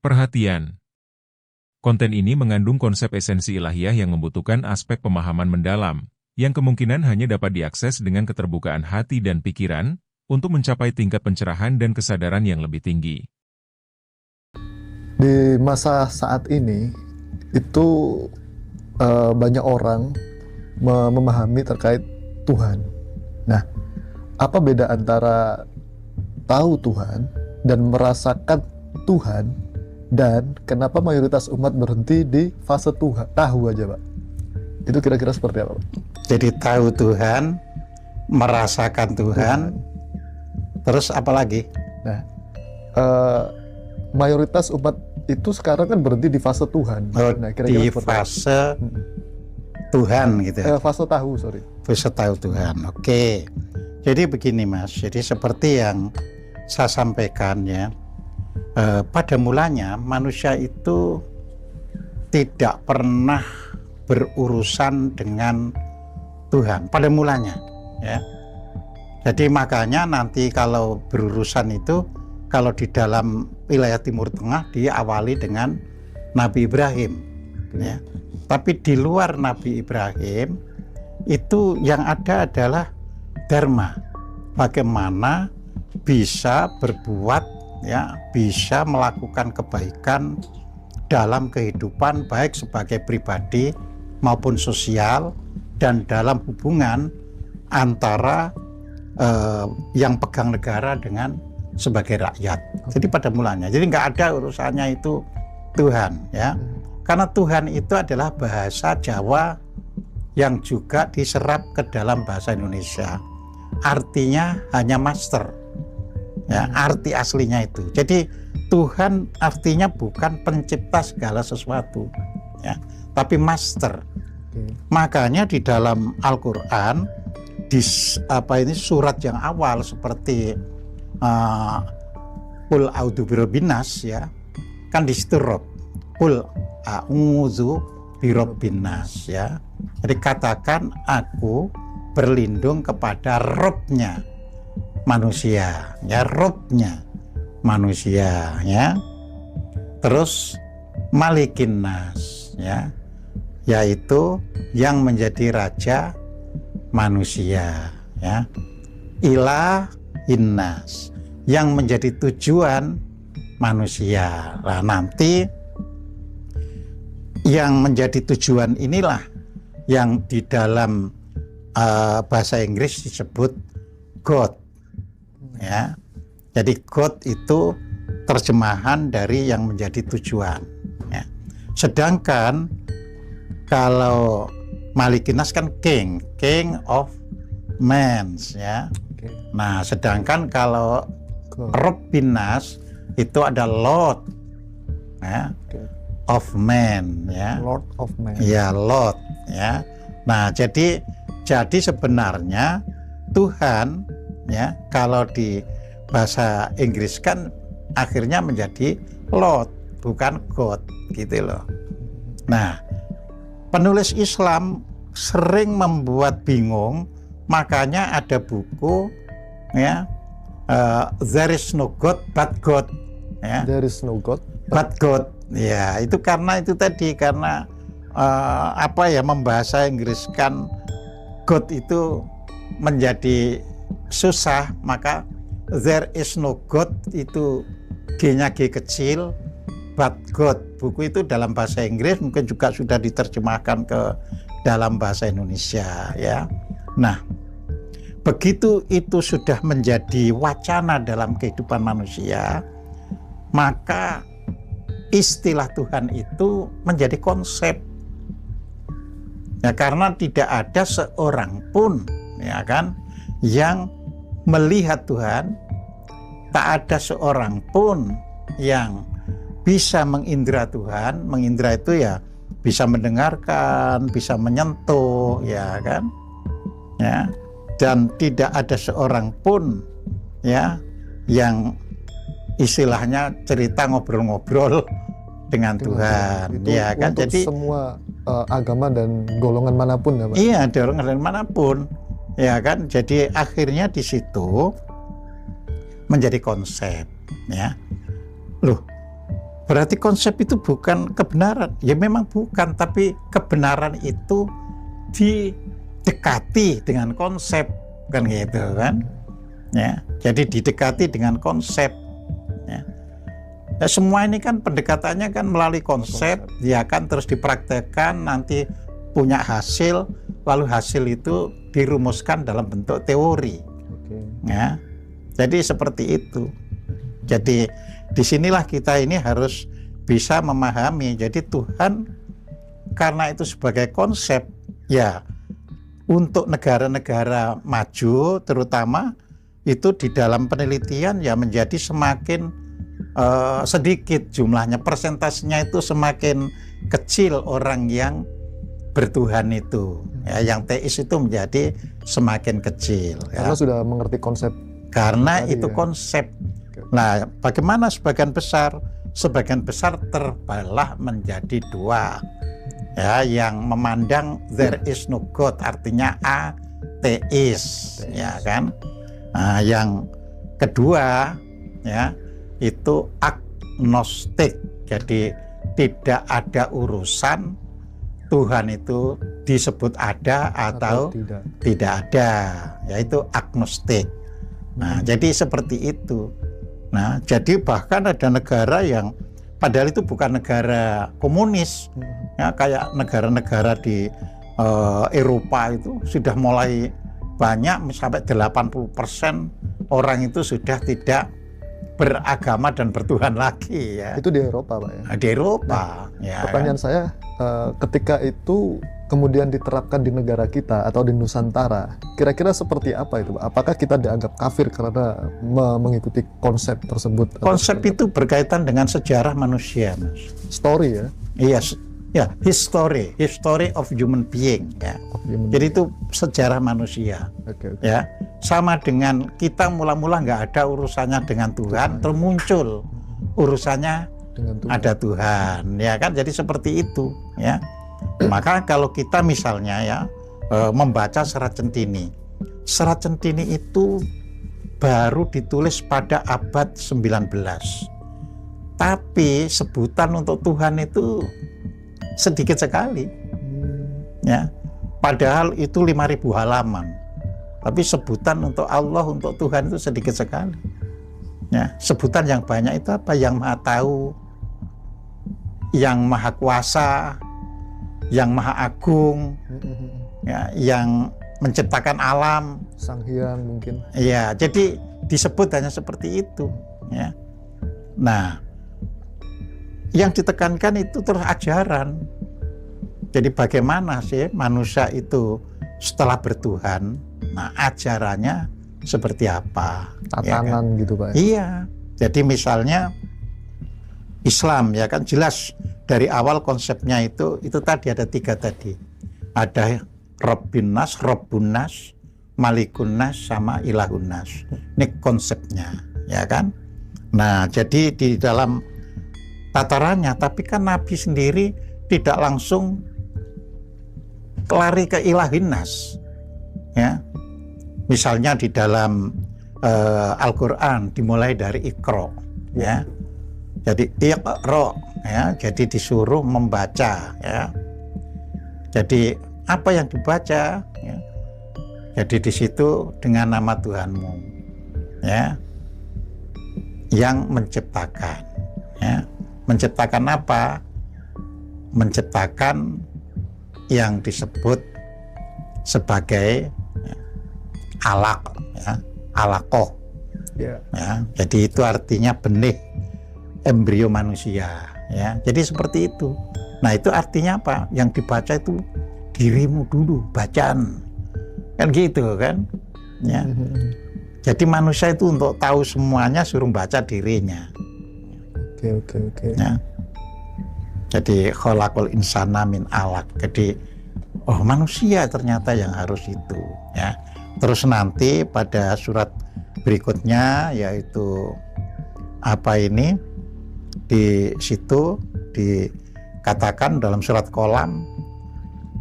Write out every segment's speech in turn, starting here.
Perhatian. Konten ini mengandung konsep esensi ilahiyah yang membutuhkan aspek pemahaman mendalam, yang kemungkinan hanya dapat diakses dengan keterbukaan hati dan pikiran, untuk mencapai tingkat pencerahan dan kesadaran yang lebih tinggi. Di masa saat ini, itu banyak orang memahami terkait Tuhan. Nah, apa beda antara tahu Tuhan dan merasakan Tuhan, dan kenapa mayoritas umat berhenti di fase Tuhan, tahu aja, Pak? Itu kira-kira seperti apa, Pak? Jadi tahu Tuhan, merasakan Tuhan. Terus apa lagi? Nah, mayoritas umat itu sekarang kan berhenti di fase Tuhan. Oh, nah, kira-kira di fase Tuhan gitu. Fase tahu, sorry. Fase tahu Tuhan. Oke. Jadi begini Mas, jadi seperti yang saya sampaikan ya, pada mulanya manusia itu tidak pernah berurusan dengan Tuhan pada mulanya ya. Jadi makanya nanti kalau berurusan itu, kalau di dalam wilayah Timur Tengah diawali dengan Nabi Ibrahim ya. Tapi di luar Nabi Ibrahim itu yang ada adalah dharma, bagaimana bisa berbuat ya, bisa melakukan kebaikan dalam kehidupan baik sebagai pribadi maupun sosial, dan dalam hubungan antara yang pegang negara dengan sebagai rakyat. Jadi pada mulanya, jadi nggak ada urusannya itu Tuhan ya, karena Tuhan itu adalah bahasa Jawa yang juga diserap ke dalam bahasa Indonesia. Artinya hanya master ya, arti aslinya itu. Jadi Tuhan artinya bukan pencipta segala sesuatu ya, tapi master. Makanya di dalam Al-Quran, di surat yang awal seperti Qul a'udzu birabbin nas ya, kan di situ Rob, Qul a'udzu birabbin nas ya. Jadi katakan aku berlindung kepada Robnya manusia ya, Robnya manusia ya. Terus Malikin nas ya, yaitu yang menjadi raja manusia ya. Ilah innas, yang menjadi tujuan manusia. Nah, nanti yang menjadi tujuan inilah yang di dalam bahasa Inggris disebut God ya. Jadi God itu terjemahan dari yang menjadi tujuan ya. Sedangkan kalau Malikinas kan king of men ya. Nah, sedangkan kalau Robbinas itu ada Lord ya, of men ya. Lord of men. Ya, Lord ya. Nah, jadi sebenarnya Tuhan ya, kalau di bahasa Inggris kan akhirnya menjadi Lord, bukan God gitu loh. Nah, penulis Islam sering membuat bingung, makanya ada buku ya, There is no God but God ya. There is no God but God ya, itu karena itu tadi, karena membahasa Inggris kan God itu menjadi susah, maka there is no God itu G-nya G kecil, but God. Buku itu dalam bahasa Inggris mungkin juga sudah diterjemahkan ke dalam bahasa Indonesia ya. Nah, begitu itu sudah menjadi wacana dalam kehidupan manusia, maka istilah Tuhan itu menjadi konsep ya, karena tidak ada seorang pun ya kan yang melihat Tuhan, tak ada seorang pun yang bisa mengindra Tuhan. Mengindra itu ya bisa mendengarkan, bisa menyentuh ya kan ya, dan tidak ada seorang pun ya yang istilahnya cerita ngobrol-ngobrol dengan Tuhan ya kan. Untuk jadi semua agama dan golongan manapun ya Pak? Iya, golongan manapun ya kan. Jadi akhirnya di situ menjadi konsep ya. Loh, Berarti konsep itu bukan kebenaran. Ya memang bukan, tapi kebenaran itu didekati dengan konsep, kan gitu kan. Ya, jadi didekati dengan konsep. Ya. Ya, semua ini kan pendekatannya kan melalui konsep, ya kan, terus dipraktekkan, nanti punya hasil, lalu hasil itu dirumuskan dalam bentuk teori. Ya, jadi seperti itu. Jadi disinilah kita ini harus bisa memahami. Jadi Tuhan karena itu sebagai konsep, ya untuk negara-negara maju terutama itu di dalam penelitian ya menjadi semakin sedikit jumlahnya, persentasenya itu semakin kecil orang yang bertuhan itu, ya, yang teis itu menjadi semakin kecil. Karena Ya. sudah mengerti konsep. Karena tadi, itu ya. konsep. Nah, bagaimana sebagian besar? Sebagian besar terbelah menjadi dua. Ya, yang memandang there is no God, artinya ateis, ya kan? Nah, yang kedua, ya, itu agnostik. Jadi tidak ada urusan Tuhan itu disebut ada atau tidak ada, yaitu agnostik. Nah, jadi seperti itu. Nah, jadi bahkan ada negara yang padahal itu bukan negara komunis, ya, kayak negara-negara di Eropa itu sudah mulai banyak, sampai 80% orang itu sudah tidak beragama dan bertuhan lagi, ya. Itu di Eropa, Pak, ya? Di Eropa. Nah, ya, pertanyaan kan? saya, ketika itu kemudian diterapkan di negara kita atau di Nusantara, kira-kira seperti apa itu, Pak? Apakah kita dianggap kafir karena mengikuti konsep tersebut? Konsep itu berkaitan dengan sejarah manusia, Mas. Story, ya? Iya, ya, history of human being, ya. Jadi itu sejarah manusia. Okay. Ya, sama dengan kita mula-mula nggak ada urusannya dengan Tuhan, terus muncul urusannya dengan Tuhan. Ada Tuhan, ya kan? Jadi seperti itu, ya. Maka kalau kita misalnya ya membaca Serat Centini itu baru ditulis pada abad 19. Tapi sebutan untuk Tuhan itu sedikit sekali. Ya. Padahal itu 5.000 halaman. Tapi sebutan untuk Allah, untuk Tuhan itu sedikit sekali. Ya, sebutan yang banyak itu apa? Yang Maha Tahu, yang Maha Kuasa, yang Maha Agung, ya, yang menciptakan alam, Sang Hyang mungkin. ya, jadi disebut hanya seperti itu, ya. Nah, yang ditekankan itu terus ajaran. Jadi bagaimana sih manusia itu setelah bertuhan? Nah, ajarannya seperti apa? Tatanan, ya kan? gitu, Pak. Iya. Jadi misalnya Islam, ya kan, jelas dari awal konsepnya itu tadi ada 3 tadi. Ada Rabbin Nas, Rabbun Nas, Malikun Nas, sama Ilahun Nas. Ini konsepnya, ya kan? Nah, jadi di dalam tatarannya, tapi kan Nabi sendiri tidak langsung lari ke Ilahin Nas, ya. Misalnya di dalam Al-Quran dimulai dari Iqra, ya. Jadi Iqra, ya, jadi disuruh membaca, ya. Jadi apa yang dibaca, ya. Jadi di situ dengan nama Tuhanmu, ya, yang menciptakan, ya. Menciptakan apa? Menciptakan yang disebut sebagai, ya, alaq, ya, alaqoh, ya. Jadi itu artinya benih embrio manusia, ya. Jadi seperti itu. Nah, itu artinya apa? Yang dibaca itu dirimu dulu, bacaan, kan gitu kan, ya. Jadi manusia itu untuk tahu semuanya suruh baca dirinya. Oke. Ya. Jadi khalaqal insana min alaq. Jadi oh, manusia ternyata yang harus itu, ya. Terus nanti pada surat berikutnya, yaitu apa ini, di situ dikatakan dalam surat Qalam,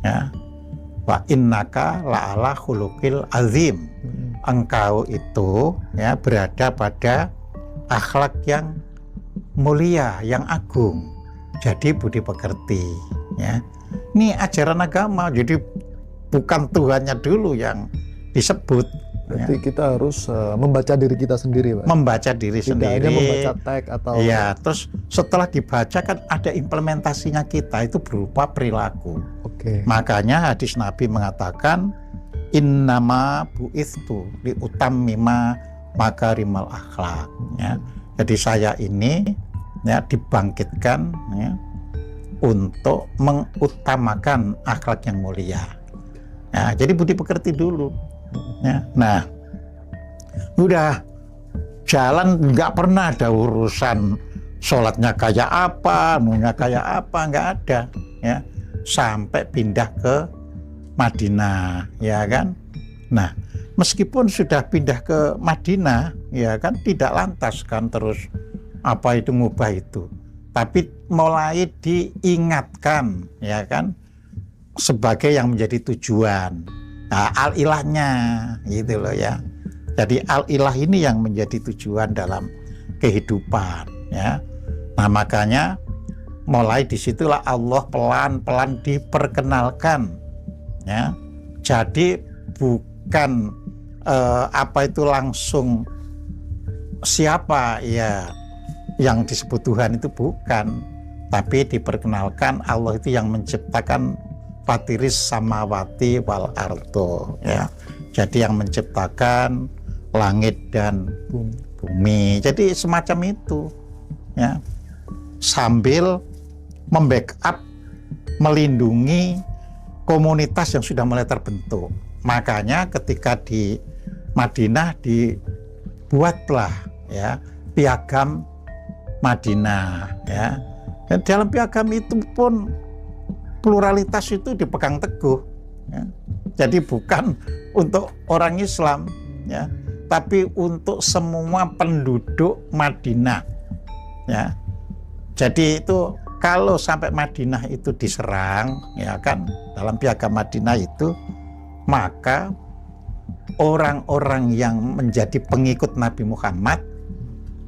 ya, wa innaka la'ala khuluqil azim. Engkau itu, ya, berada pada akhlak yang mulia, yang agung. Jadi budi pekerti, ya. Ini ajaran agama, jadi bukan Tuhannya dulu yang disebut. Berarti kita harus membaca diri kita sendiri, Pak. Membaca diri Tidak sendiri. hanya membaca teks atau Ya, terus setelah dibaca kan ada implementasinya kita, itu berupa perilaku. Oke. Makanya hadis Nabi mengatakan innama bu'itsu liutammima makarimal akhlak, ya. Jadi saya ini, ya, dibangkitkan, ya, untuk mengutamakan akhlak yang mulia. Ya, jadi budi pekerti dulu. Ya. Nah, udah jalan nggak pernah ada urusan sholatnya kayak apa, nunya kayak apa, nggak ada, ya. Sampai pindah ke Madinah, ya kan. Nah, meskipun sudah pindah ke Madinah, ya kan, tidak lantas kan terus apa itu ngubah itu, tapi mulai diingatkan, ya kan, sebagai yang menjadi tujuan. Nah, al-ilahnya gitu loh, ya. Jadi al-ilah ini yang menjadi tujuan dalam kehidupan, ya. Nah, makanya mulai disitulah Allah pelan-pelan diperkenalkan, ya. Jadi bukan apa itu langsung siapa, ya, yang disebut Tuhan itu bukan, tapi diperkenalkan Allah itu yang menciptakan fatiris samawati wal ardo, ya. Jadi yang menciptakan langit dan bumi. Jadi semacam itu, ya. Sambil membackup, melindungi komunitas yang sudah mulai terbentuk. Makanya ketika di Madinah dibuatlah, ya, piagam Madinah, ya. Dan dalam piagam itu pun pluralitas itu dipegang teguh, ya. Jadi bukan untuk orang Islam, ya, tapi untuk semua penduduk Madinah, ya. Jadi itu kalau sampai Madinah itu diserang, ya kan, dalam piagam Madinah itu, maka orang-orang yang menjadi pengikut Nabi Muhammad,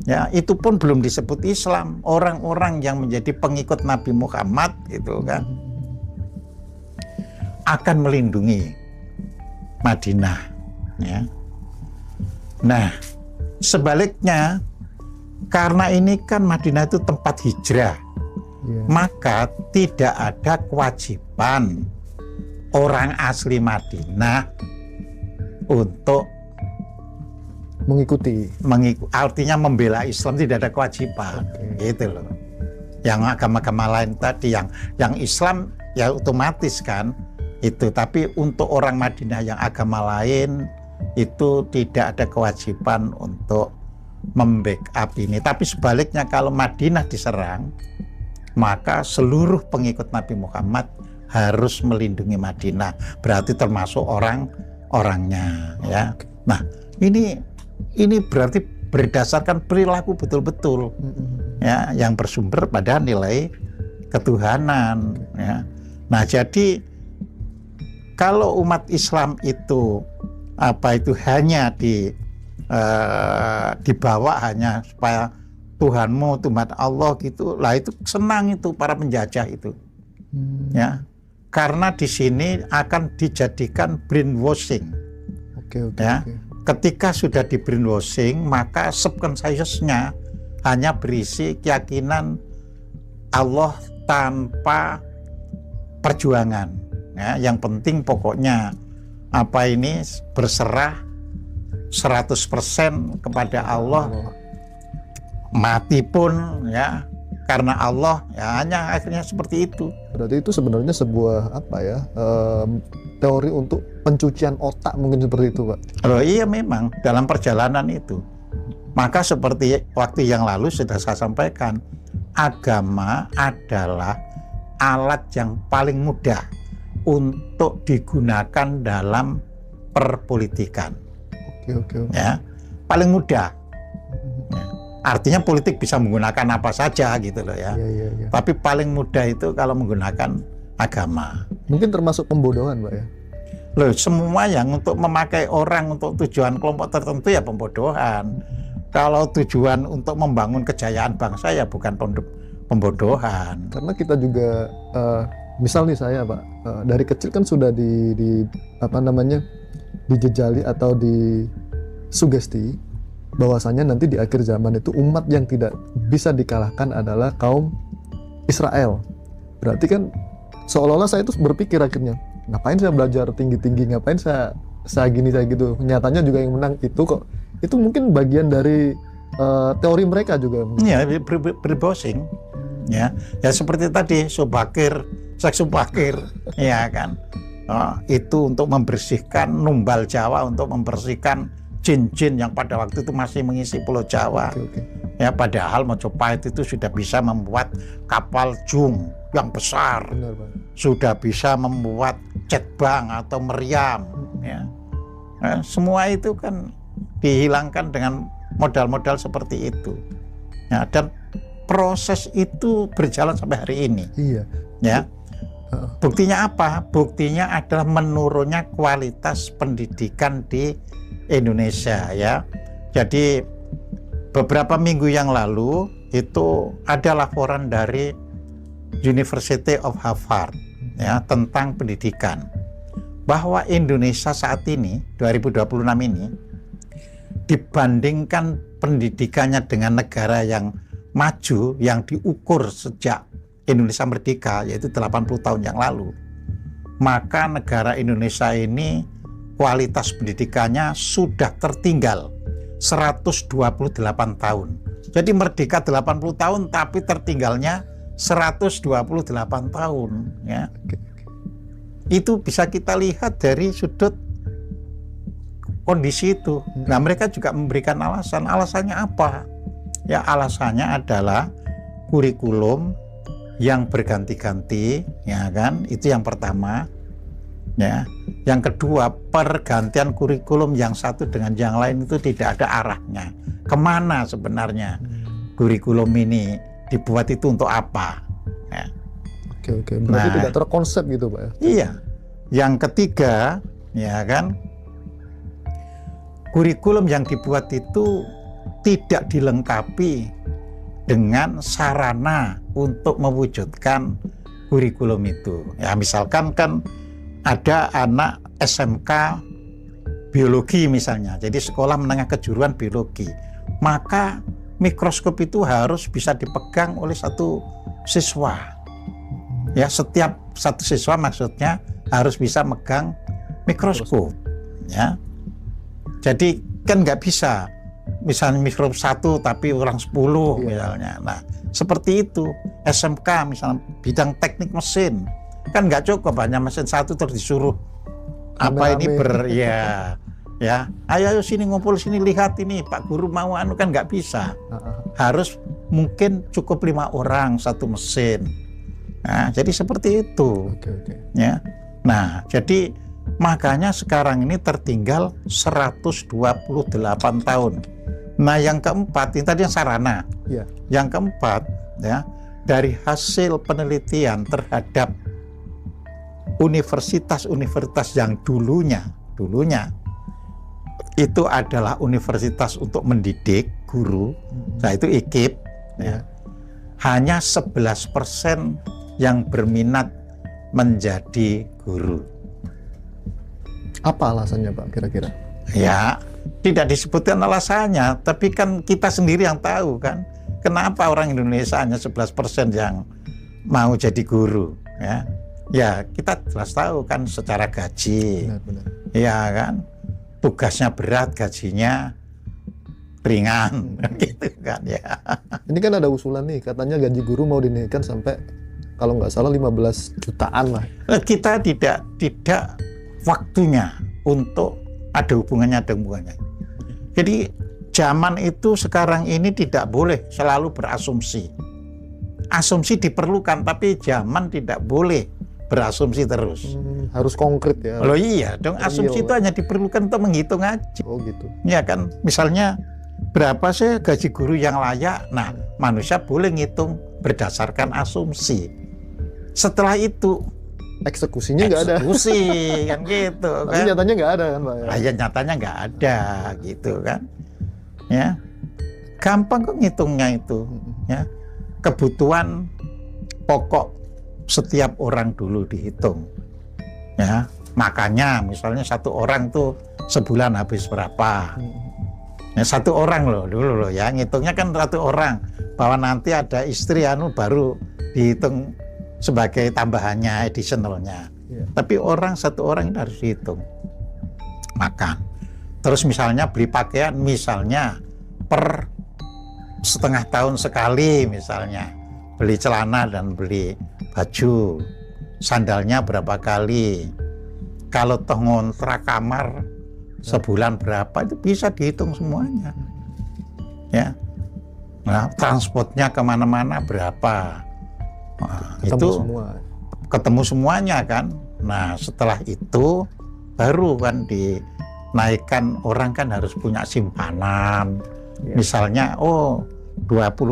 ya, itu pun belum disebut Islam. Orang-orang yang menjadi pengikut Nabi Muhammad itu kan akan melindungi Madinah, ya. Nah, sebaliknya, karena ini kan Madinah itu tempat hijrah, maka tidak ada kewajiban orang asli Madinah untuk mengikuti, artinya membela Islam, tidak ada kewajiban, gitu loh. Yang agama-agama lain tadi, yang Islam ya otomatis kan itu, tapi untuk orang Madinah yang agama lain itu tidak ada kewajiban untuk membackup ini. Tapi sebaliknya, kalau Madinah diserang, maka seluruh pengikut Nabi Muhammad harus melindungi Madinah, berarti termasuk orang-orangnya, ya. Nah, ini berarti berdasarkan perilaku betul-betul, ya, yang bersumber pada nilai ketuhanan, ya. Nah, jadi kalau umat Islam itu hanya dibawa hanya supaya Tuhanmu, Tuhan Allah gitu, lah itu senang itu para penjajah itu, ya, karena di sini akan dijadikan brainwashing, ya. Ketika sudah di brainwashing, maka subconsciousnya hanya berisi keyakinan Allah tanpa perjuangan, ya. Yang penting pokoknya berserah 100% kepada Allah, mati pun, ya, karena Allah, ya, hanya akhirnya seperti itu. Berarti itu sebenarnya sebuah teori untuk pencucian otak, mungkin seperti itu, Pak. Oh iya, memang dalam perjalanan itu. Maka seperti waktu yang lalu sudah saya sampaikan, agama adalah alat yang paling mudah untuk digunakan dalam perpolitikan. Oke. Ya, paling mudah. Ya. Artinya politik bisa menggunakan apa saja gitu loh, ya. Iya. Tapi paling mudah itu kalau menggunakan agama. Mungkin termasuk pembodohan, Pak, ya. Loh, semua yang untuk memakai orang untuk tujuan kelompok tertentu ya pembodohan. Kalau tujuan untuk membangun kejayaan bangsa ya bukan pembodohan. Karena kita juga misal nih saya Pak, dari kecil kan sudah di apa namanya, dijejali atau disugesti bahwasanya nanti di akhir zaman itu umat yang tidak bisa dikalahkan adalah kaum Israel. Berarti kan seolah-olah saya itu berpikir akhirnya, ngapain saya belajar tinggi-tinggi, ngapain saya gini saya gitu. Nyatanya juga yang menang itu kok. Itu mungkin bagian dari teori mereka juga. Ya, berbosing. Ya seperti tadi seks Subakir, ya kan. Itu untuk membersihkan numbal Jawa, untuk membersihkan jin-jin yang pada waktu itu masih mengisi Pulau Jawa. Okay. Ya, padahal Mojopahit itu sudah bisa membuat kapal jung yang besar. Benar, Pak. Sudah bisa membuat cetbang atau meriam. Ya. Nah, semua itu kan dihilangkan dengan modal-modal seperti itu. Ya, dan proses itu berjalan sampai hari ini. Iya. Ya. Buktinya apa? Buktinya adalah menurunnya kualitas pendidikan di Indonesia, ya. Jadi beberapa minggu yang lalu itu ada laporan dari University of Harvard, ya, tentang pendidikan, bahwa Indonesia saat ini 2026 ini dibandingkan pendidikannya dengan negara yang maju yang diukur sejak Indonesia merdeka, yaitu 80 tahun yang lalu, maka negara Indonesia ini kualitas pendidikannya sudah tertinggal 128 tahun. Jadi merdeka 80 tahun tapi tertinggalnya 128 tahun, ya. Itu bisa kita lihat dari sudut kondisi itu. Nah, mereka juga memberikan alasan. Alasannya apa? Ya, alasannya adalah kurikulum yang berganti-ganti, ya kan? Itu yang pertama. Ya. Yang kedua, pergantian kurikulum yang satu dengan yang lain itu tidak ada arahnya. Kemana sebenarnya kurikulum ini dibuat, itu untuk apa? Ya. Oke. Berarti tidak terkonsep gitu, Pak, ya? Iya. Yang ketiga, ya kan, kurikulum yang dibuat itu tidak dilengkapi dengan sarana untuk mewujudkan kurikulum itu. Ya, misalkan kan ada anak SMK biologi misalnya, jadi sekolah menengah kejuruan biologi, maka mikroskop itu harus bisa dipegang oleh satu siswa. Ya, setiap satu siswa maksudnya harus bisa megang mikroskop. Ya, jadi kan nggak bisa misalnya mikroskop satu tapi orang 10 misalnya. Nah, seperti itu SMK misalnya bidang teknik mesin, kan nggak cukup hanya mesin satu terus disuruh apa ini ya ayo sini ngumpul, sini lihat ini Pak Guru mau anu, kan nggak bisa. Harus mungkin cukup 5 orang satu mesin. Nah, jadi seperti itu. Oke. Ya. Nah, jadi makanya sekarang ini tertinggal 128 tahun. Nah, yang keempat, ini tadi yang sarana. Iya. Yang keempat, ya, dari hasil penelitian terhadap universitas-universitas yang dulunya itu adalah universitas untuk mendidik guru. Nah, itu IKIP, ya. Hanya 11% yang berminat menjadi guru. Apa alasannya, Pak, kira-kira? Ya, tidak disebutkan alasannya, tapi kan kita sendiri yang tahu kan, kenapa orang Indonesia hanya 11% yang mau jadi guru, ya. Ya, kita jelas tahu kan secara gaji. Benar. Ya kan, tugasnya berat, gajinya ringan, gitu kan ya. Ini kan ada usulan nih, katanya gaji guru mau dinaikkan sampai kalau nggak salah 15 jutaan lah. Kita tidak waktunya untuk ada hubungannya. Jadi zaman itu sekarang ini tidak boleh selalu berasumsi. Asumsi diperlukan, tapi zaman tidak boleh berasumsi terus. Harus konkret ya. Loh iya dong, asumsi itu hanya diperlukan untuk menghitung aja. Oh gitu. Ya kan, misalnya berapa sih gaji guru yang layak? Nah, manusia boleh ngitung berdasarkan asumsi. Setelah itu eksekusinya nggak ada. Eksekusi kan gitu kan. Tapi nyatanya nggak ada kan, Pak? Ya nyatanya nggak ada gitu kan. Ya. gampang kok ngitungnya itu, ya. Kebutuhan pokok setiap orang dulu dihitung, ya. Makanya misalnya satu orang tuh sebulan habis berapa. Ya, satu orang loh dulu loh ya, ngitungnya kan satu orang, bahwa nanti ada istri baru dihitung sebagai tambahannya, additionalnya. Tapi satu orang itu harus dihitung makan. Terus misalnya beli pakaian, misalnya per setengah tahun sekali, misalnya beli celana dan beli baju, sandalnya berapa kali. Kalau toh ngontrak kamar sebulan berapa, itu bisa dihitung semuanya, ya. Nah, transportnya kemana-mana berapa, nah, itu ketemu semuanya kan. Nah, setelah itu baru kan dinaikkan, orang kan harus punya simpanan, misalnya 20%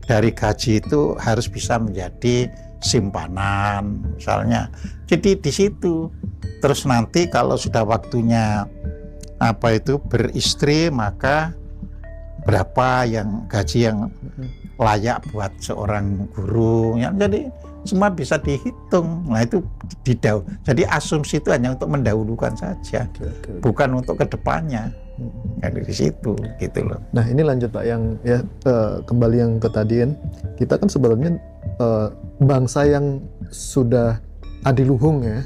dari gaji itu harus bisa menjadi simpanan misalnya. Jadi di situ. Terus nanti kalau sudah waktunya beristri, maka berapa yang gaji yang layak buat seorang guru ya. Jadi semua bisa dihitung. Nah, itu jadi asumsi itu hanya untuk mendahulukan saja, bukan untuk kedepannya. Dari situ gitu loh. Nah, ini lanjut Pak, yang ya kembali yang ke tadi kan, kita kan sebenarnya bangsa yang sudah adiluhung ya,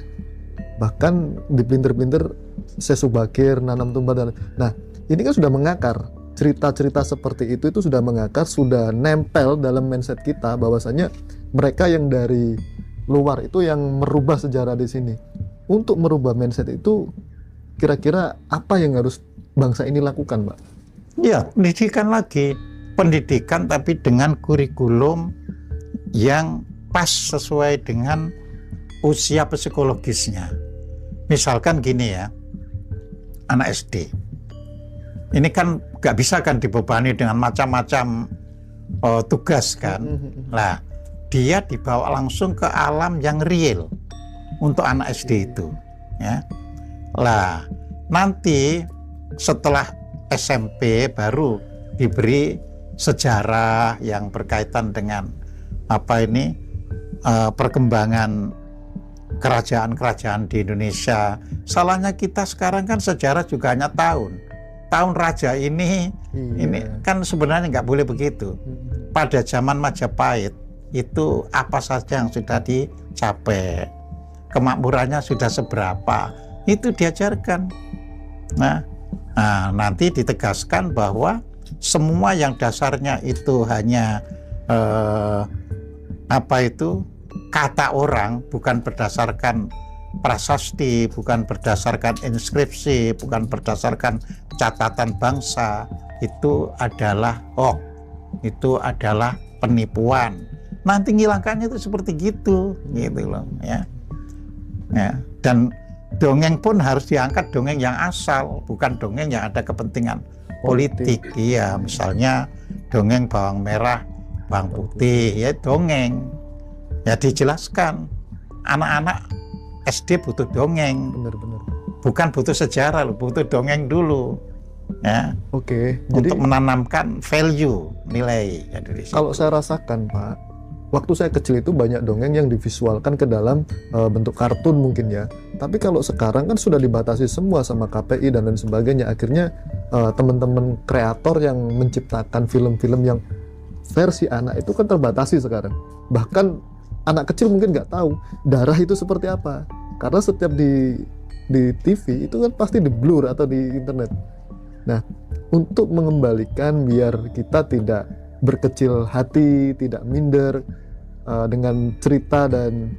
bahkan di pelintir-pelintir sesubakir, nanam tumbar. Nah, ini kan sudah mengakar, cerita-cerita seperti itu sudah mengakar, sudah nempel dalam mindset kita, bahwasanya mereka yang dari luar itu yang merubah sejarah di sini. Untuk merubah mindset itu, kira-kira apa yang harus bangsa ini lakukan, Pak? Ya, pendidikan tapi dengan kurikulum yang pas sesuai dengan usia psikologisnya. Misalkan gini ya, anak SD ini kan gak bisa kan dibebani dengan macam-macam tugas kan. Lah, dia dibawa langsung ke alam yang real untuk anak SD itu, ya. Lah, nanti setelah SMP baru diberi sejarah yang berkaitan dengan perkembangan kerajaan-kerajaan di Indonesia. Salahnya kita sekarang kan sejarah juga hanya tahun raja ini kan sebenarnya nggak boleh begitu. Pada zaman Majapahit itu apa saja yang sudah dicapai, kemakmurannya sudah seberapa, itu diajarkan. Nah, nanti ditegaskan bahwa semua yang dasarnya itu hanya kata orang, bukan berdasarkan prasasti, bukan berdasarkan inskripsi, bukan berdasarkan catatan bangsa, itu adalah itu adalah penipuan. Nanti ngilangkannya itu seperti gitu loh ya. Dan dongeng pun harus diangkat dongeng yang asal, bukan dongeng yang ada kepentingan politik. Iya, misalnya dongeng bawang merah, bawang putih, ya dongeng. Ya dijelaskan, anak-anak SD butuh dongeng. Benar-benar. Bukan butuh sejarah, butuh dongeng dulu. Ya. Oke. Untuk Jadi menanamkan value, nilai. Ya, dari situ. Kalau saya rasakan, Pak, waktu saya kecil itu banyak dongeng yang divisualkan ke dalam bentuk kartun mungkin ya. Tapi kalau sekarang kan sudah dibatasi semua sama KPI dan lain sebagainya. Akhirnya teman-teman kreator yang menciptakan film-film yang versi anak itu kan terbatasi sekarang. Bahkan anak kecil mungkin nggak tahu darah itu seperti apa. Karena setiap di TV itu kan pasti di blur atau di internet. Nah, untuk mengembalikan biar kita tidak berkecil hati, tidak minder dengan cerita dan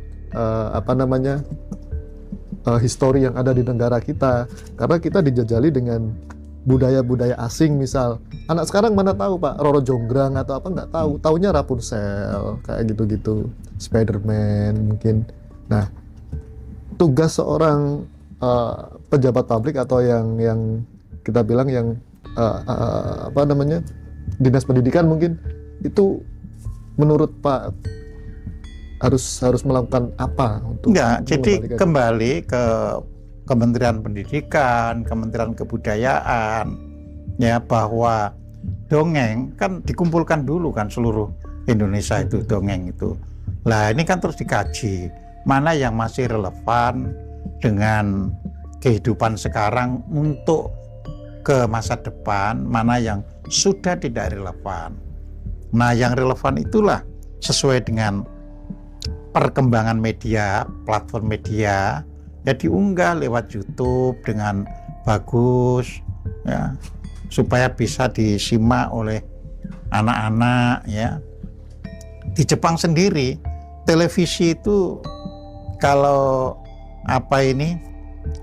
histori yang ada di negara kita, karena kita dijajali dengan budaya-budaya asing. Misal anak sekarang mana tahu Pak Roro Jonggrang atau apa, nggak tahu, taunya Rapunzel kayak gitu-gitu, Spiderman mungkin. Nah, tugas seorang pejabat publik atau yang kita bilang yang dinas pendidikan mungkin, itu menurut Pak harus melakukan apa untuk jadi kembali ke Kementerian Pendidikan, Kementerian Kebudayaan, ya, bahwa dongeng kan dikumpulkan dulu kan seluruh Indonesia itu dongeng itu. Lah ini kan terus dikaji mana yang masih relevan dengan kehidupan sekarang untuk ke masa depan, mana yang sudah tidak relevan. Nah yang relevan itulah sesuai dengan perkembangan media, platform media, ya diunggah lewat YouTube dengan bagus, ya supaya bisa disimak oleh anak-anak, ya. Di Jepang sendiri televisi itu kalau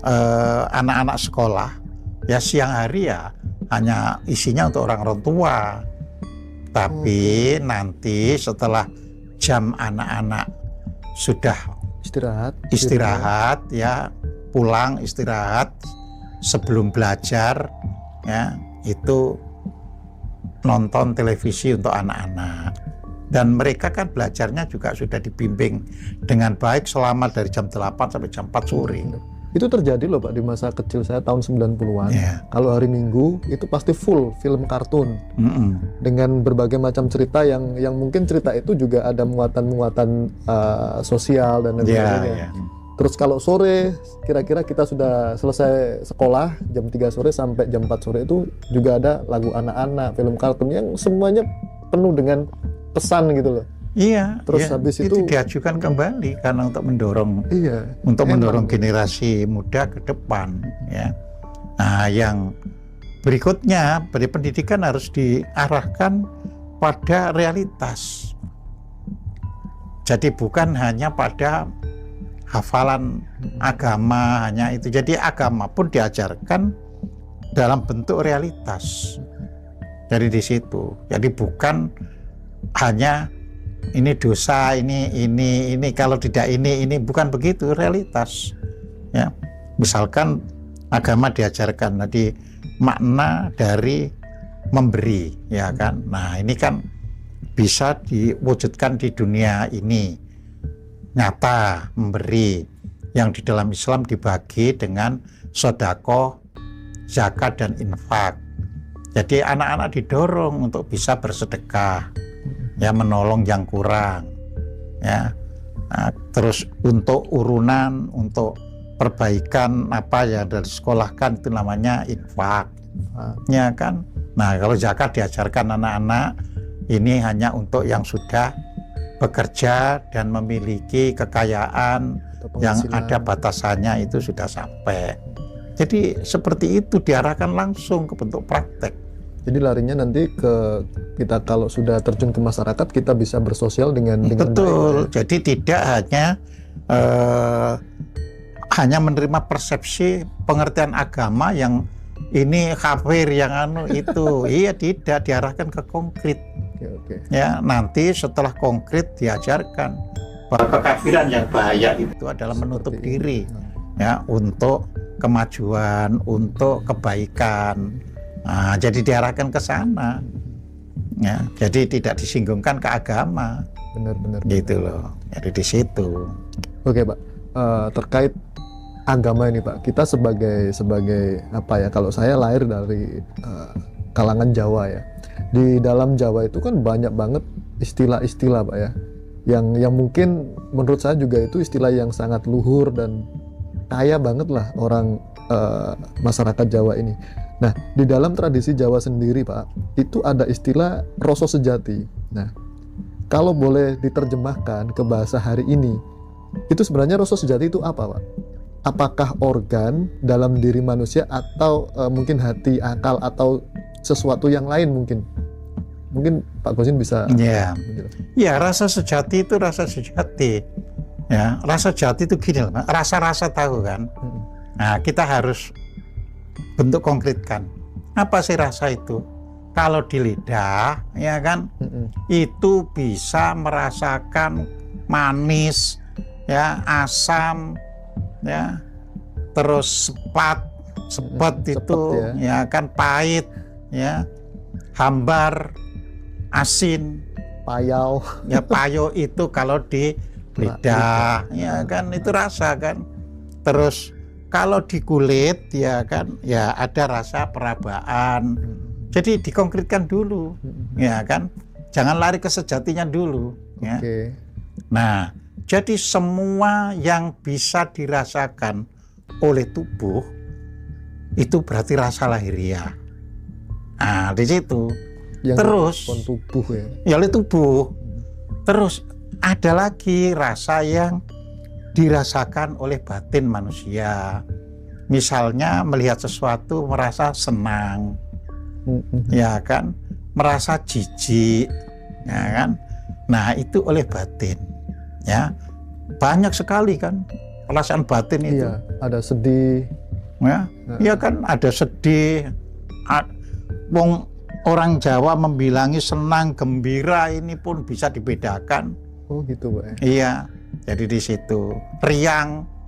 anak-anak sekolah ya siang hari ya hanya isinya untuk orang tua, tapi nanti setelah jam anak-anak sudah istirahat ya, pulang istirahat sebelum belajar ya, itu nonton televisi untuk anak-anak. Dan mereka kan belajarnya juga sudah dibimbing dengan baik selama dari jam 8 sampai jam 4 sore. Itu terjadi loh Pak di masa kecil saya tahun 90-an. Yeah. Kalau hari Minggu itu pasti full film kartun. Dengan berbagai macam cerita yang mungkin cerita itu juga ada muatan-muatan sosial dan lain-lainnya. Terus kalau sore kira-kira kita sudah selesai sekolah jam 3 sore sampai jam 4 sore itu juga ada lagu anak-anak, film kartun yang semuanya penuh dengan pesan gitu loh. Iya. Terus habis itu diajukan kembali karena untuk mendorong generasi muda ke depan ya. Nah, yang berikutnya pendidikan harus diarahkan pada realitas. Jadi bukan hanya pada hafalan agama hanya itu. Jadi agama pun diajarkan dalam bentuk realitas. Dari di situ. Jadi bukan hanya ini dosa, ini kalau tidak ini bukan begitu realitas. Ya. Misalkan agama diajarkan tadi makna dari memberi, ya kan. Nah, ini kan bisa diwujudkan di dunia ini. Nyata memberi yang di dalam Islam dibagi dengan sedekah, zakat dan infak. Jadi anak-anak didorong untuk bisa bersedekah, ya menolong yang kurang, ya. Nah, terus untuk urunan, untuk perbaikan apa yang disekolahkan itu namanya infak, ya kan. Nah kalau zakat diajarkan anak-anak ini hanya untuk yang sudah bekerja dan memiliki kekayaan yang ada batasannya itu sudah sampai. Jadi seperti itu diarahkan langsung ke bentuk praktek. Jadi larinya nanti ke kita kalau sudah terjun ke masyarakat kita bisa bersosial dengan betul. Baik. Jadi tidak hanya menerima persepsi pengertian agama yang ini kafir yang itu. Iya, tidak diarahkan ke konkret. Oke. Ya, nanti setelah konkret diajarkan bahwa kekafiran yang bahaya itu adalah menutup diri ya untuk kemajuan, untuk kebaikan. Nah, jadi diarahkan ke sana. Ya, jadi tidak disinggungkan ke agama. Benar-benar. Gitu loh. Jadi di situ. Oke, Pak. Terkait agama ini, Pak. Kita sebagai apa ya? Kalau saya lahir dari kalangan Jawa ya. Di dalam Jawa itu kan banyak banget istilah-istilah, Pak ya. Yang mungkin menurut saya juga itu istilah yang sangat luhur dan kaya banget lah orang masyarakat Jawa ini. Nah, di dalam tradisi Jawa sendiri, Pak, itu ada istilah rasa sejati. Nah, kalau boleh diterjemahkan ke bahasa hari ini, itu sebenarnya rasa sejati itu apa, Pak? Apakah organ dalam diri manusia atau mungkin hati, akal, atau sesuatu yang lain mungkin? Mungkin Pak Gosin bisa. Ya, ya, rasa sejati itu rasa sejati. Ya, rasa jati itu gini loh, rasa-rasa tahu kan. Nah, kita harus bentuk konkretkan. Apa sih rasa itu? Kalau di lidah, ya kan, itu bisa merasakan manis, ya, asam, ya, terus sepet itu, ya kan, pahit, ya, hambar, asin, payau, ya, payo itu kalau di lidah, ya kan, itu rasa kan. Terus kalau di kulit, ya kan, ya ada rasa perabaan, Jadi dikonkretkan dulu, ya kan? Jangan lari ke sejatinya dulu. Ya. Oke. Nah, jadi semua yang bisa dirasakan oleh tubuh itu berarti rasa lahiriah. Nah, di situ. Yang Terus, direspon tubuh ya. ya oleh tubuh. Terus ada lagi rasa yang dirasakan oleh batin manusia. Misalnya melihat sesuatu merasa senang, ya kan, merasa jijik, ya kan. Nah itu oleh batin, ya banyak sekali kan perasaan batin itu. Iya, ada sedih. Ya, ya kan ada sedih. Wong orang Jawa membilangi senang, gembira ini pun bisa dibedakan. Oh gitu Pak. Iya, jadi di situ riang.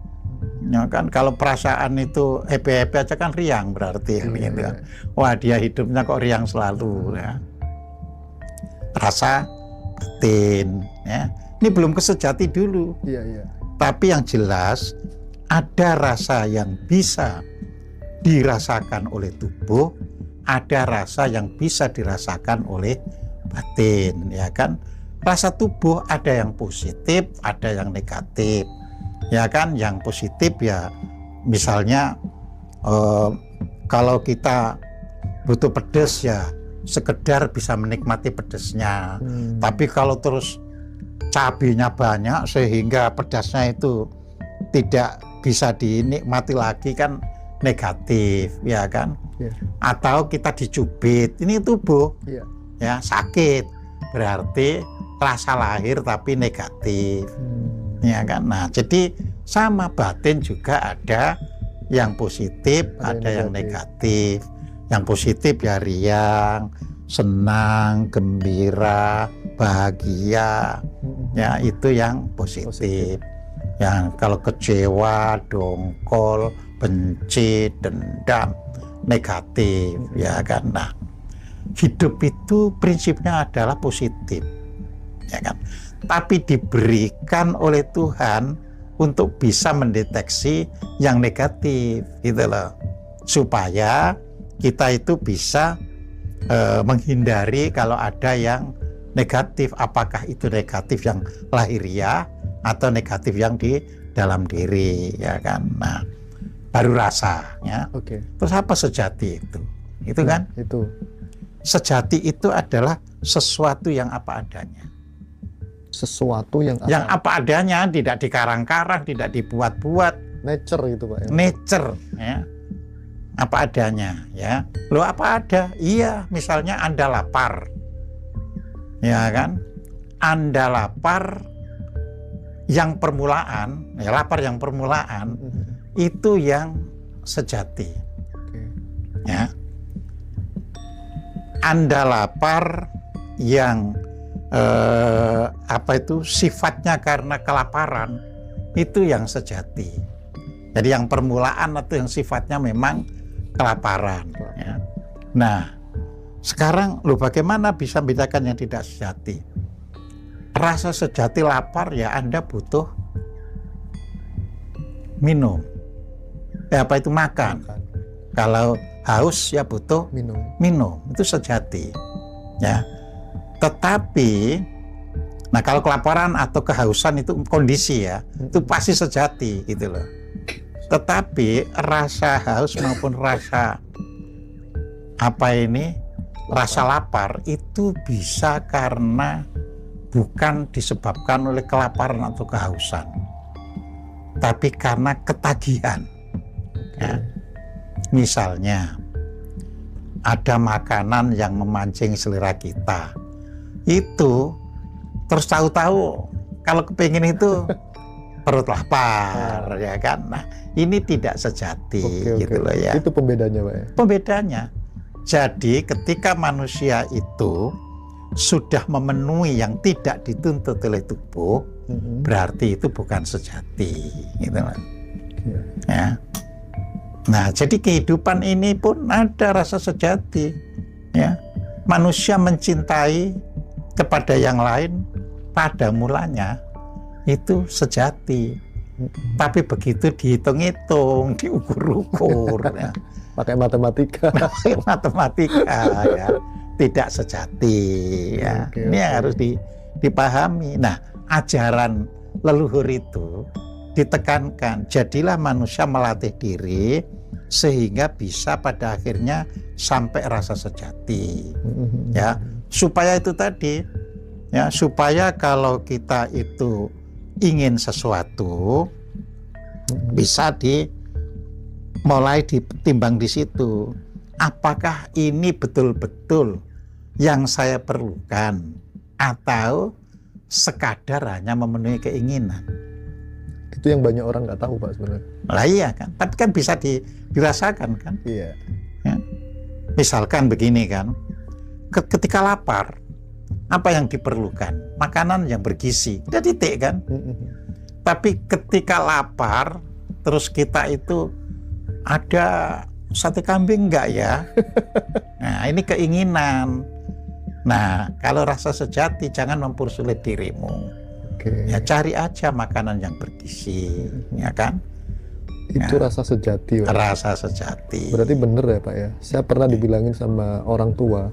Ya kan kalau perasaan itu happy-happy aja kan riang berarti gitu. Wah, dia hidupnya kok riang selalu ya. Rasa batin ya. Ini belum ke sejati dulu. Iya. Tapi yang jelas ada rasa yang bisa dirasakan oleh tubuh, ada rasa yang bisa dirasakan oleh batin, ya kan? Rasa tubuh ada yang positif, ada yang negatif. Ya kan, yang positif ya misalnya kalau kita butuh pedas ya sekedar bisa menikmati pedasnya. Tapi kalau terus cabenya banyak sehingga pedasnya itu tidak bisa dinikmati lagi kan negatif, ya kan? Atau kita dicubit, ini tubuh ya sakit, berarti rasa lahir tapi negatif. Ya kan? Nah, jadi sama batin juga ada yang positif, ada yang negatif. Yang positif ya riang, senang, gembira, bahagia. Ya, itu yang positif. Yang kalau kecewa, dongkol, benci, dendam, negatif, ya kan? Nah, hidup itu prinsipnya adalah positif. Ya kan? Tapi diberikan oleh Tuhan untuk bisa mendeteksi yang negatif, gitu loh, supaya kita itu bisa menghindari kalau ada yang negatif, apakah itu negatif yang lahiriah atau negatif yang di dalam diri, ya kan. Nah, baru rasa, ya. Terus apa sejati itu? Itu kan? Itu. Sejati itu adalah sesuatu yang apa adanya. Sesuatu yang apa adanya, tidak dikarang-karang, tidak dibuat-buat. Nature itu Pak ya. Nature, ya. Apa adanya, ya. Loh, apa ada? Iya, misalnya Anda lapar. Ya kan? Anda lapar yang permulaan, ya lapar yang permulaan itu yang sejati. Ya. Anda lapar yang sifatnya karena kelaparan, itu yang sejati. Jadi yang permulaan atau yang sifatnya memang kelaparan, ya. Nah, sekarang bagaimana bisa bedakan yang tidak sejati? Rasa sejati lapar ya Anda butuh minum. Makan. Kalau haus ya butuh minum. Itu sejati. Ya. Tetapi nah kalau kelaparan atau kehausan itu kondisi ya, itu pasti sejati gitu loh. Tetapi rasa haus maupun rasa rasa lapar itu bisa karena bukan disebabkan oleh kelaparan atau kehausan, tapi karena ketagihan. Ya. Misalnya ada makanan yang memancing selera kita, itu terus tahu-tahu kalau kepingin itu perut lapar, ya kan? Nah, ini tidak sejati, gitu loh ya. Itu pembedanya Pak ya? Pembedanya. Jadi ketika manusia itu sudah memenuhi yang tidak dituntut oleh tubuh, berarti itu bukan sejati, gitu loh. Ya. Nah, jadi kehidupan ini pun ada rasa sejati, ya. Manusia mencintai kepada yang lain pada mulanya itu sejati, Tapi begitu dihitung-hitung, diukur-ukur, ya, Pakai matematika. matematika, ya, tidak sejati. Ya. Oke, Ini yang oke. harus dipahami. Nah, ajaran leluhur itu ditekankan, jadilah manusia melatih diri sehingga bisa pada akhirnya sampai rasa sejati. Ya, supaya itu tadi, ya, supaya kalau kita itu ingin sesuatu bisa mulai ditimbang di situ. Apakah ini betul-betul yang saya perlukan atau sekadar hanya memenuhi keinginan? Itu yang banyak orang nggak tahu Pak sebenarnya. Lah iya kan, tapi kan bisa dirasakan kan. Iya. Ya. Misalkan begini kan, ketika lapar, apa yang diperlukan? Makanan yang bergizi, udah titik kan. Tapi ketika lapar, terus kita itu ada sate kambing enggak ya? Nah, ini keinginan. Nah, kalau rasa sejati jangan mempersulit dirimu. Oke. Ya cari aja makanan yang bergizi, ya kan? Itu rasa sejati Pak. Rasa sejati. Berarti bener ya Pak ya. Saya pernah dibilangin sama orang tua,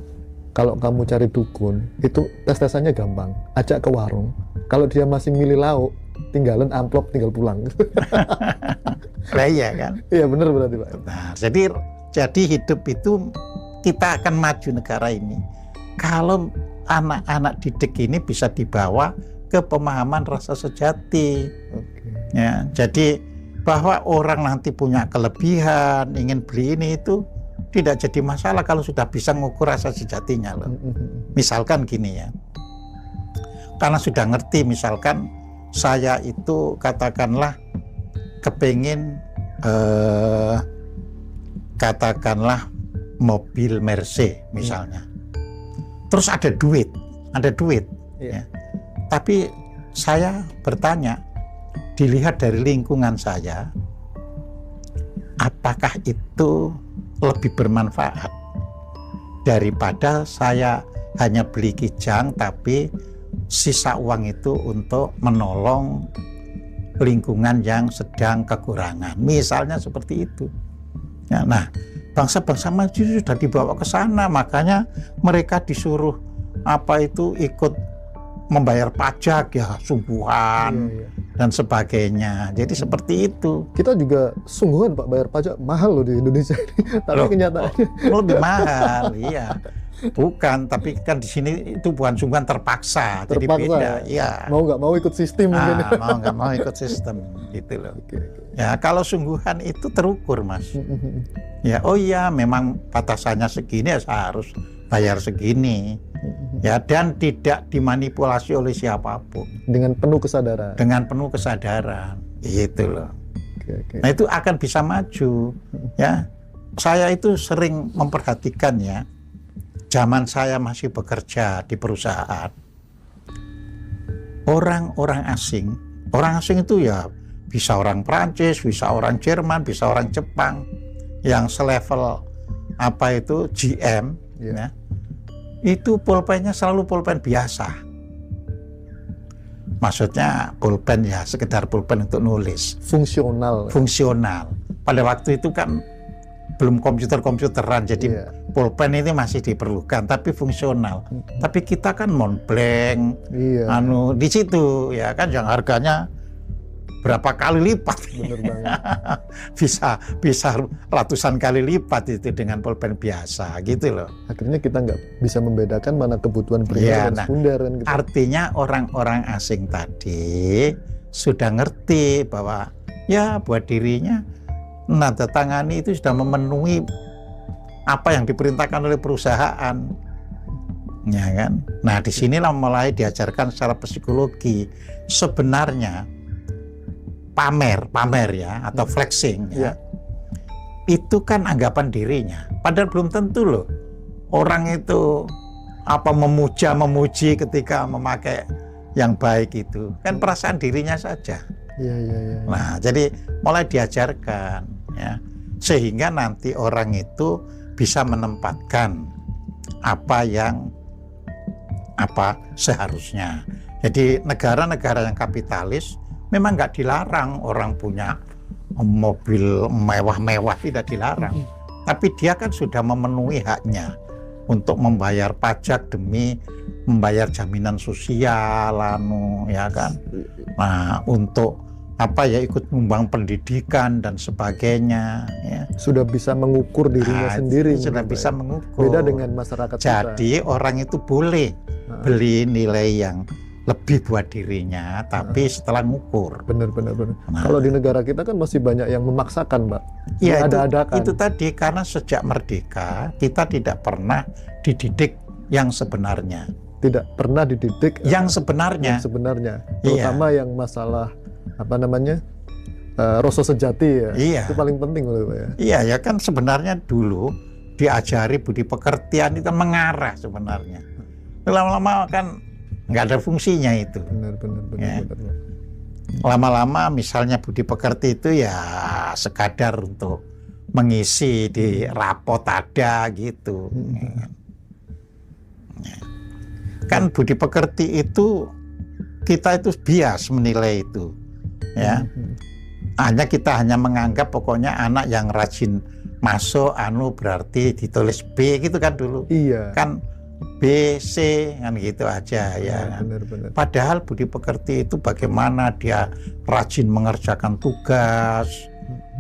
kalau kamu cari dukun, itu tes-tesannya gampang. Ajak ke warung. Kalau dia masih milih lauk, tinggalin amplop, tinggal pulang. Lah iya kan? Iya bener berarti Pak. Nah, jadi hidup itu kita akan maju negara ini kalau anak-anak didik ini bisa dibawa ke pemahaman rasa sejati. Oke. Ya, jadi bahwa orang nanti punya kelebihan, ingin beli ini itu tidak jadi masalah kalau sudah bisa mengukur rasa sejatinya loh. Misalkan gini ya, karena sudah ngerti, misalkan saya itu katakanlah kepingin katakanlah mobil Mercy misalnya, terus ada duit, Iya. ya. Tapi saya bertanya, dilihat dari lingkungan saya, apakah itu lebih bermanfaat daripada saya hanya beli kijang tapi sisa uang itu untuk menolong lingkungan yang sedang kekurangan, misalnya seperti itu. Ya, nah, bangsa-bangsa maju sudah dibawa ke sana, makanya mereka disuruh ikut membayar pajak ya, sungguhan dan sebagainya. Jadi seperti itu. Kita juga sungguhan Pak, bayar pajak mahal loh di Indonesia ini. Tapi kenyataannya lebih mahal, iya. Bukan, tapi kan di sini itu bukan sungguhan terpaksa, jadi beda. Iya. Mau nggak mau ikut sistem mungkin. Mau nggak mau ikut sistem, gitu loh. Oke. Ya kalau sungguhan itu terukur Mas. Ya oh iya memang batasannya segini ya saya harus bayar segini. Ya dan tidak dimanipulasi oleh siapapun. Dengan penuh kesadaran. Dengan penuh kesadaran, gitu loh. Oke. Nah itu akan bisa maju. Ya saya itu sering memperhatikan ya. Zaman saya masih bekerja di perusahaan, orang asing itu ya bisa orang Prancis, bisa orang Jerman, bisa orang Jepang, yang selevel GM, ya, itu pulpennya selalu pulpen biasa. Maksudnya pulpen ya sekedar pulpen untuk nulis. Fungsional. Pada waktu itu kan belum komputeran, jadi pulpen ini masih diperlukan, tapi fungsional. Tapi kita kan Montblanc, di situ ya kan, yang harganya berapa kali lipat. Bener banget. bisa ratusan kali lipat itu dengan pulpen biasa, gitu loh. Akhirnya kita nggak bisa membedakan mana kebutuhan primer dan sekunder kan gitu. Artinya orang-orang asing tadi sudah ngerti bahwa ya buat dirinya menandatangani itu sudah memenuhi apa yang diperintahkan oleh perusahaan, ya kan? Nah disinilah mulai diajarkan secara psikologi sebenarnya pamer ya atau flexing ya. Itu kan anggapan dirinya, padahal belum tentu loh orang itu memuji ketika memakai yang baik, itu kan perasaan dirinya saja. Iya. Nah, jadi mulai diajarkan ya, sehingga nanti orang itu bisa menempatkan apa seharusnya. Jadi negara-negara yang kapitalis memang nggak dilarang orang punya mobil mewah-mewah, tidak dilarang. Tapi dia kan sudah memenuhi haknya untuk membayar pajak demi membayar jaminan sosial, ya kan. Nah, untuk ikut menyumbang pendidikan dan sebagainya. Ya. Sudah bisa mengukur dirinya sendiri. Sudah bisa mengukur. Beda dengan masyarakat Jadi kita. orang itu boleh beli nilai yang lebih buat dirinya, tapi setelah ngukur. Benar. Nah, kalau di negara kita kan masih banyak yang memaksakan, Mbak. Iya, Ada-adakan. itu tadi, karena sejak merdeka kita tidak pernah dididik yang sebenarnya. Tidak pernah dididik yang sebenarnya. Terutama yang masalah rasa sejati ya. Iya. Itu paling penting loh, Pak ya. Iya, ya kan sebenarnya dulu diajari budi pekertian itu mengarah sebenarnya. Lama-lama kan nggak ada fungsinya itu. Benar. Ya. Lama-lama misalnya budi pekerti itu ya sekadar untuk mengisi di rapot ada gitu. Kan budi pekerti itu kita itu bias menilai itu, ya. Kita hanya menganggap pokoknya anak yang rajin masuk berarti ditulis B gitu kan dulu. Iya. Kan B, C kan gitu aja ya. Benar. Padahal budi pekerti itu bagaimana dia rajin mengerjakan tugas,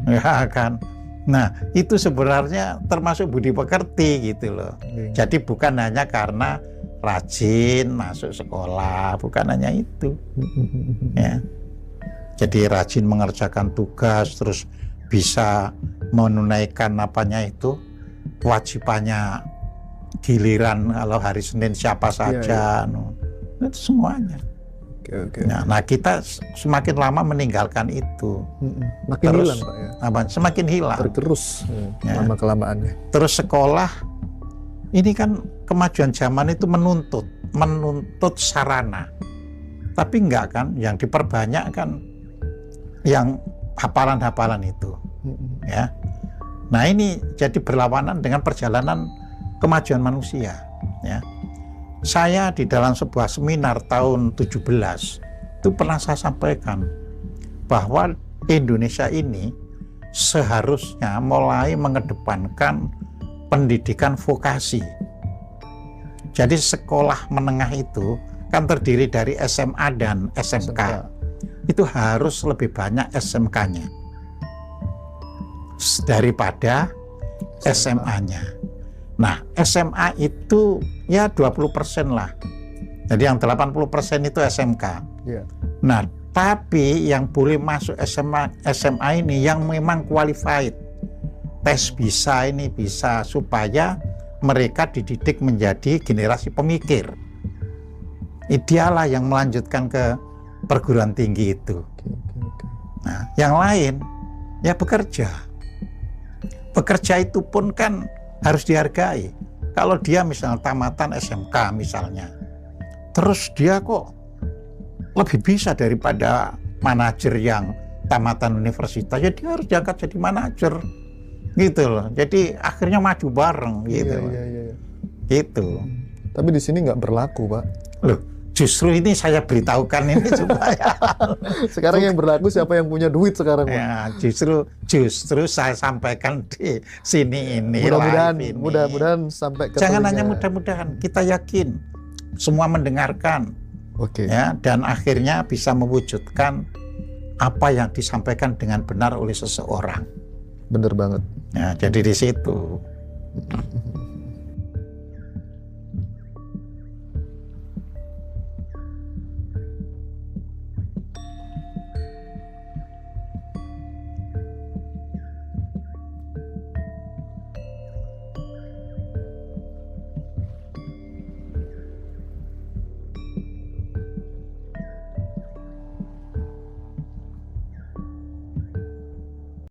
ya kan. Nah, itu sebenarnya termasuk budi pekerti gitu loh. Jadi bukan hanya karena rajin masuk sekolah, bukan hanya itu. Ya. Jadi rajin mengerjakan tugas, terus bisa menunaikan kewajibannya giliran kalau hari Senin siapa saja, itu semuanya. Oke. Nah, kita semakin lama meninggalkan itu, makin hilang, Pak ya. Semakin hilang. Tergerus lama kelamaannya. Terus sekolah, ini kan kemajuan zaman itu menuntut sarana, tapi enggak kan, yang diperbanyak kan yang hafalan-hafalan itu, ya. Nah, ini jadi berlawanan dengan perjalanan kemajuan manusia, ya. Saya di dalam sebuah seminar tahun 17 itu pernah saya sampaikan bahwa Indonesia ini seharusnya mulai mengedepankan pendidikan vokasi. Jadi sekolah menengah itu kan terdiri dari SMA dan SMK. Itu harus lebih banyak SMK-nya daripada SMA-nya. Nah, SMA itu ya 20% lah. Jadi yang 80% itu SMK. Yeah. Nah, tapi yang boleh masuk SMA ini yang memang qualified. Tes bisa, ini bisa, supaya mereka dididik menjadi generasi pemikir. Dialah yang melanjutkan ke perguruan tinggi itu. Nah, yang lain ya bekerja. Bekerja itu pun kan harus dihargai. Kalau dia misalnya tamatan SMK misalnya, terus dia kok lebih bisa daripada manajer yang tamatan universitas, ya dia harus diangkat jadi manajer, gitu loh. Jadi akhirnya maju bareng, gitu. Iya. Gitu. Tapi di sini nggak berlaku, Pak. Loh, justru ini saya beritahukan ini supaya sekarang yang berlaku siapa yang punya duit sekarang, Pak? Ya, justru saya sampaikan di sini ini. Mudah-mudahan sampai ke jangan hanya mudah-mudahan, kita yakin semua mendengarkan. Oke. Ya, dan akhirnya bisa mewujudkan apa yang disampaikan dengan benar oleh seseorang. Bener banget. Ya, jadi di situ.